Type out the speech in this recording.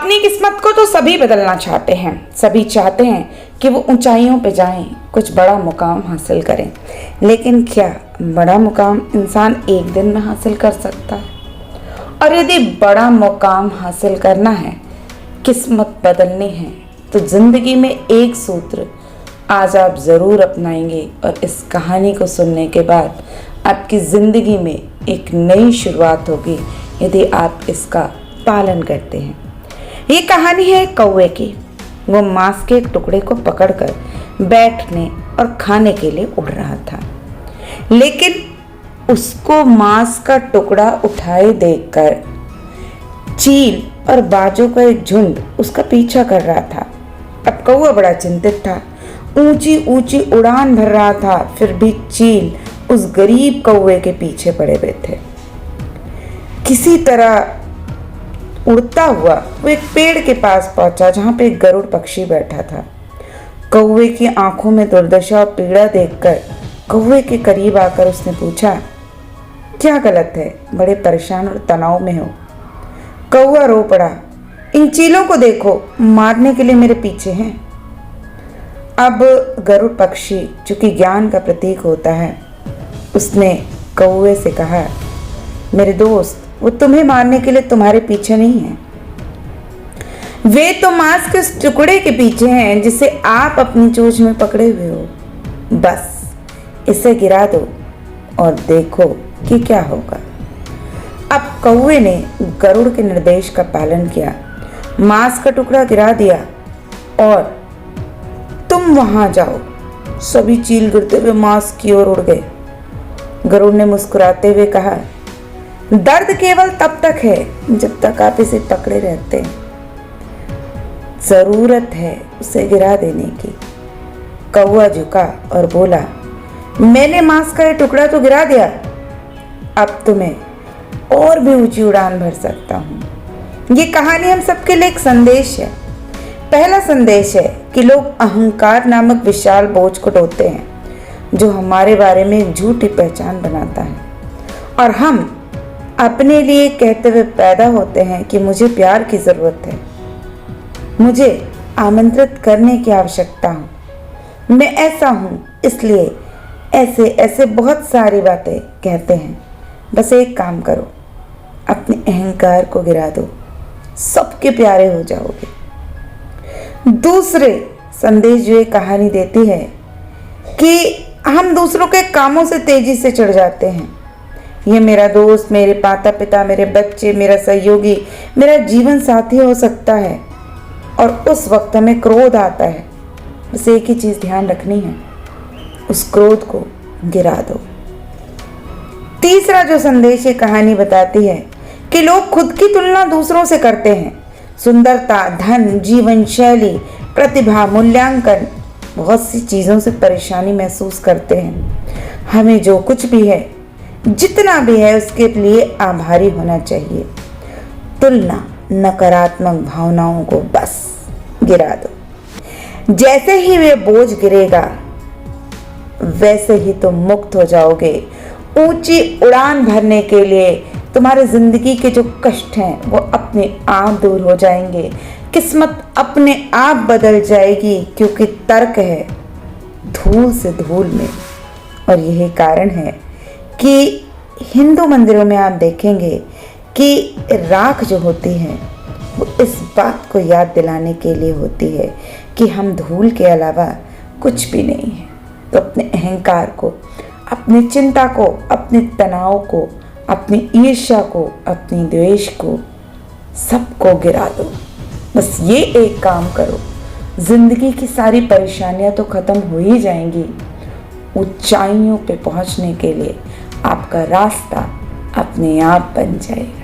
अपनी किस्मत को तो सभी बदलना चाहते हैं, सभी चाहते हैं कि वो ऊंचाइयों पे जाएं, कुछ बड़ा मुकाम हासिल करें। लेकिन क्या बड़ा मुकाम इंसान एक दिन में हासिल कर सकता है? और यदि बड़ा मुकाम हासिल करना है, किस्मत बदलनी है, तो जिंदगी में एक सूत्र आज आप ज़रूर अपनाएंगे और इस कहानी को सुनने के बाद आपकी ज़िंदगी में एक नई शुरुआत होगी यदि आप इसका पालन करते हैं। ये कहानी है कौवे की। वो मांस के एक टुकड़े को पकड़कर बैठने और खाने के लिए उड़ रहा था, लेकिन उसको मांस का टुकड़ा उठाए देखकर चील और बाजों का एक झुंड उसका पीछा कर रहा था। अब कौवा बड़ा चिंतित था, ऊंची ऊंची उड़ान भर रहा था, फिर भी चील उस गरीब कौवे के पीछे पड़े हुए थे। किसी तरह उड़ता हुआ वो एक पेड़ के पास पहुंचा जहां पे एक गरुड़ पक्षी बैठा था। कौवे की आंखों में दुर्दशा और पीड़ा देखकर कौवे के करीब आकर उसने पूछा, क्या गलत है? बड़े परेशान और तनाव में हो। कौवा रो पड़ा, इन चीलों को देखो, मारने के लिए मेरे पीछे हैं। अब गरुड़ पक्षी जो कि ज्ञान का प्रतीक होता है, उसने कौवे से कहा, मेरे दोस्त, वो तुम्हें मारने के लिए तुम्हारे पीछे नहीं है, वे तो मांस के उस टुकड़े के पीछे हैं जिसे आप अपनी चोंच में पकड़े हुए हो। बस इसे गिरा दो और देखो कि क्या होगा। अब कौवे ने गरुड़ के निर्देश का पालन किया, मांस का टुकड़ा गिरा दिया और तुम वहां जाओ। सभी चील गिरते हुए मांस की ओर उड़ गए। गरुड़ ने मुस्कुराते हुए कहा, दर्द केवल तब तक है जब तक आप इसे पकड़े रहते हैं, जरूरत है उसे गिरा देने की। कौवा झुका और बोला, मैंने मांस का ये टुकड़ा तो गिरा दिया, अब तो मैं और भी ऊंची उड़ान भर सकता हूं। ये कहानी हम सबके लिए एक संदेश है। पहला संदेश है कि लोग अहंकार नामक विशाल बोझ को ढोते हैं जो हमारे बारे में एक झूठी पहचान बनाता है, और हम अपने लिए कहते हुए पैदा होते हैं कि मुझे प्यार की जरूरत है, मुझे आमंत्रित करने की आवश्यकता हो, मैं ऐसा हूं, इसलिए ऐसे ऐसे बहुत सारी बातें कहते हैं। बस एक काम करो, अपने अहंकार को गिरा दो, सबके प्यारे हो जाओगे। दूसरे संदेश जो ये कहानी देती है कि हम दूसरों के कामों से तेजी से चढ़ जाते हैं। ये मेरा दोस्त, मेरे माता पिता, मेरे बच्चे, मेरा सहयोगी, मेरा जीवन साथी हो सकता है, और उस वक्त हमें क्रोध आता है। बस एक ही चीज ध्यान रखनी है, उस क्रोध को गिरा दो। तीसरा जो संदेश ये कहानी बताती है कि लोग खुद की तुलना दूसरों से करते हैं। सुंदरता, धन, जीवन शैली, प्रतिभा, मूल्यांकन, बहुत सी चीजों से परेशानी महसूस करते हैं। हमें जो कुछ भी है, जितना भी है, उसके लिए आभारी होना चाहिए। तुलना नकारात्मक भावनाओं को बस गिरा दो। जैसे ही वे बोझ गिरेगा, वैसे ही तुम मुक्त हो जाओगे। ऊंची उड़ान भरने के लिए तुम्हारे जिंदगी के जो कष्ट हैं वो अपने आप दूर हो जाएंगे। किस्मत अपने आप बदल जाएगी, क्योंकि तर्क है धूल से धूल में। और यही कारण है कि हिंदू मंदिरों में आप देखेंगे कि राख जो होती है वो इस बात को याद दिलाने के लिए होती है कि हम धूल के अलावा कुछ भी नहीं है। तो अपने अहंकार को, अपनी चिंता को, अपने तनाव को, अपनी ईर्ष्या को, अपनी द्वेष को, सबको गिरा दो। बस ये एक काम करो, जिंदगी की सारी परेशानियां तो खत्म हो ही जाएंगी। ऊंचाइयों पे पहुंचने के लिए आपका रास्ता अपने आप बन जाएगा।